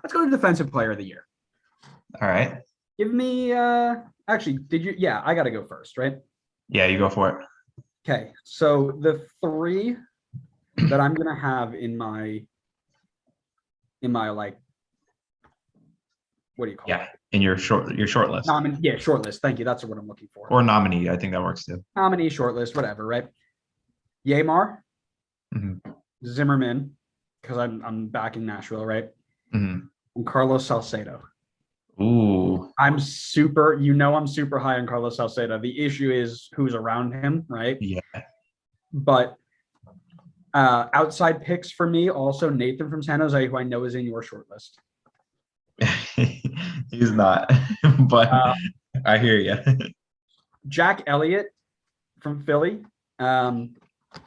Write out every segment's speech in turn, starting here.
let's go to Defensive Player of the Year. All right. Give me actually, did you I gotta go first, right? Yeah, you go for it. Okay. So the three that I'm gonna have in my like what do you call Yeah, in your short list. short list. Thank you. That's what I'm looking for. Or nominee. I think that works too. Nominee, short list, whatever, right? Yamar, Zimmerman, because I'm back in Nashville, right? And Carlos Salcedo. Ooh. I'm super high on Carlos Salcedo. The issue is who's around him, right? Yeah. But outside picks for me, also Nathan from San Jose, who I know is in your short list. He's not, but I hear you. Jack Elliott from Philly.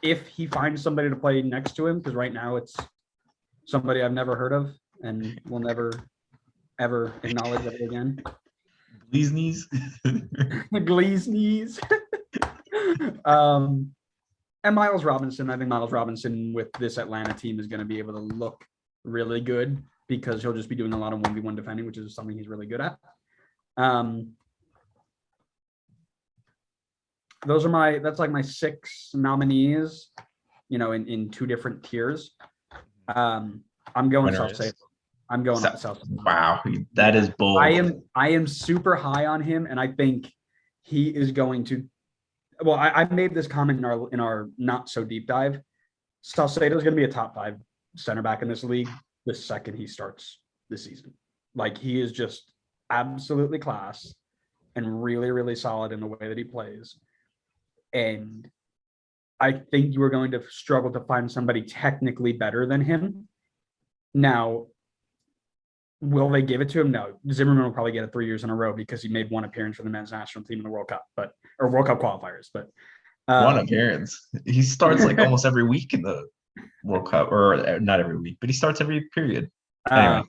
If he finds somebody to play next to him, because right now it's somebody I've never heard of and will never ever acknowledge ever again. Gleesneys. Gleesneys. And Miles Robinson. I think Miles Robinson with this Atlanta team is going to be able to look really good because he'll just be doing a lot of 1v1 defending, which is something he's really good at. That's like my 6 nominees, in 2 different tiers. I'm going Salcedo. I'm going Salcedo. Wow, that is bold. I am super high on him, and I think he is going to. Well, I made this comment in our not so deep dive. Salcedo is going to be a top 5 center back in this league the second he starts the season. Like, he is just absolutely class and really, really solid in the way that he plays. And I think you are going to struggle to find somebody technically better than him. Now, will they give it to him? No. Zimmerman will probably get it 3 years in a row because he made 1 appearance for the men's national team in the World Cup, or World Cup qualifiers. But 1 appearance. He starts like almost every week in the World Cup, or not every week, but he starts every period. Anyway.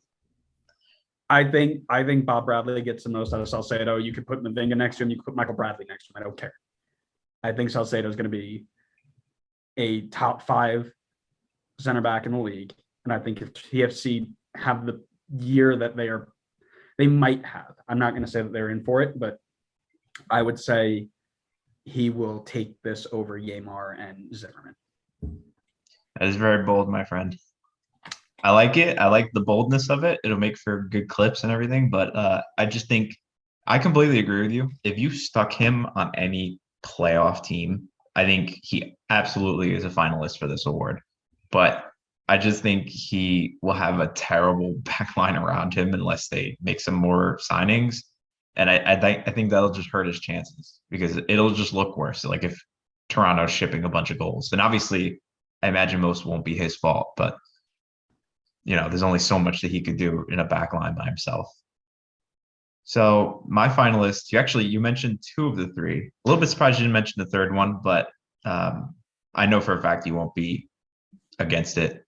I think Bob Bradley gets the most out of Salcedo. You could put Mavinga next to him. You could put Michael Bradley next to him. I don't care. I think Salcedo is going to be a top 5 center back in the league. And I think if TFC have the year that they might have, I'm not going to say that they're in for it, but I would say he will take this over Yamar and Zimmerman. That is very bold, my friend. I like it. I like the boldness of it. It'll make for good clips and everything. But I just think I completely agree with you. If you stuck him on any playoff team, I think he absolutely is a finalist for this award. But I just think he will have a terrible backline around him unless they make some more signings. And I think that'll just hurt his chances because it'll just look worse. Like if Toronto's shipping a bunch of goals, then obviously I imagine most won't be his fault, but there's only so much that he could do in a back line by himself. So my finalists, you mentioned 2 of the 3. A little bit surprised you didn't mention the third one, but I know for a fact you won't be against it.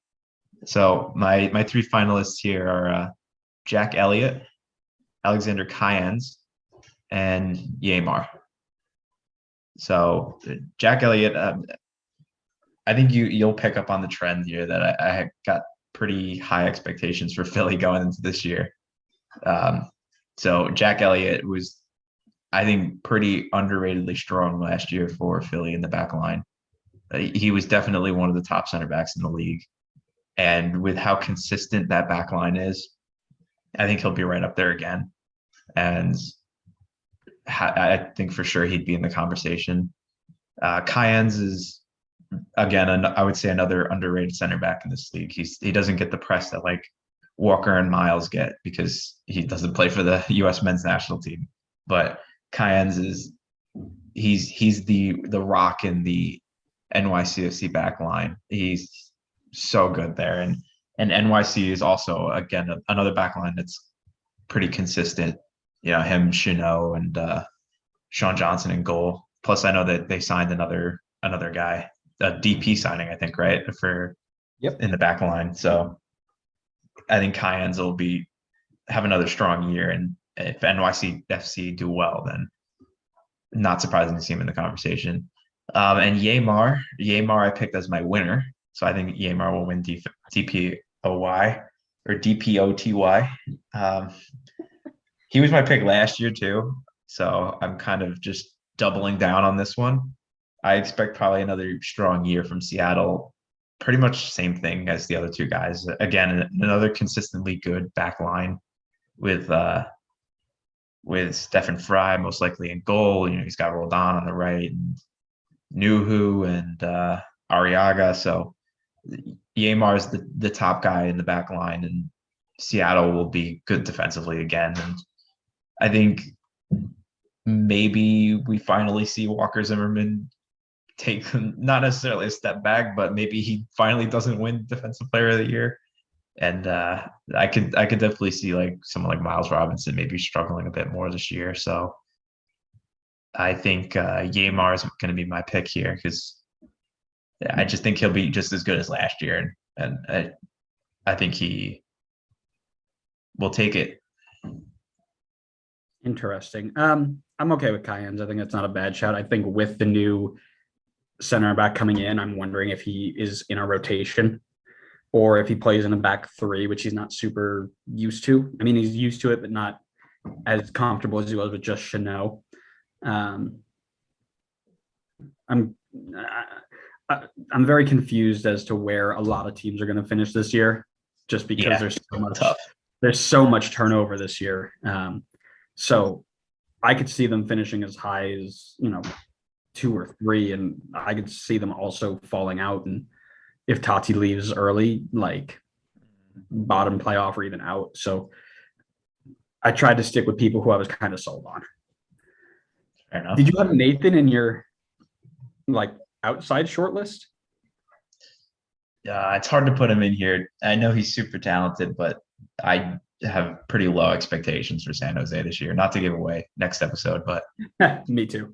So my 3 finalists here are Jack Elliott, Alexander Cayens, and Yamar. So Jack Elliott, I think you'll pick up on the trend here that I got pretty high expectations for Philly going into this year. So Jack Elliott was, I think, pretty underratedly strong last year for Philly in the back line. He was definitely one of the top center backs in the league. And with how consistent that back line is, I think he'll be right up there again. And I think for sure he'd be in the conversation. Cayens is, again, I would say another underrated center back in this league. He doesn't get the press that like Walker and Miles get because he doesn't play for the U.S. men's national team. But Cayens he's the rock in the NYCFC back line. He's so good there, and NYC is also again another back line that's pretty consistent. Him, Chanot, and Sean Johnson in goal. Plus, I know that they signed another guy. A DP signing, I think, right, for in the back line. So I think Cayens will have another strong year, and if NYCFC do well, then not surprising to see him in the conversation. And Yamar I picked as my winner, so I think Yamar will win DPOY. or DPOTY. Um, he was my pick last year too, so I'm kind of just doubling down on this one. I expect probably another strong year from Seattle. Pretty much same thing as the other two guys. Again, another consistently good back line with Stephen Fry most likely in goal. He's got Roldan on the right, and Nuhu and Arriaga. So Yamar is the top guy in the back line, and Seattle will be good defensively again. And I think maybe we finally see Walker Zimmerman take not necessarily a step back, but maybe he finally doesn't win Defensive Player of the Year. And I could definitely see like someone like Miles Robinson maybe struggling a bit more this year. So I think Yamar is going to be my pick here because I just think he'll be just as good as last year, and I think he will take it. Interesting. I'm okay with Cayennes. I think that's not a bad shout. I think with the new center back coming in, I'm wondering if he is in a rotation or if he plays in a back three, which he's not super used to. I mean, he's used to it, but not as comfortable as he was with just Chanel. I'm very confused as to where a lot of teams are going to finish this year, just because there's so much turnover this year. So I could see them finishing as high as 2 or 3, and I could see them also falling out. And if Tati leaves early, like bottom playoff or even out. So I tried to stick with people who I was kind of sold on. Fair enough. Did you have Nathan in your outside shortlist? It's hard to put him in here. I know he's super talented, but I have pretty low expectations for San Jose this year. Not to give away next episode, but Me too.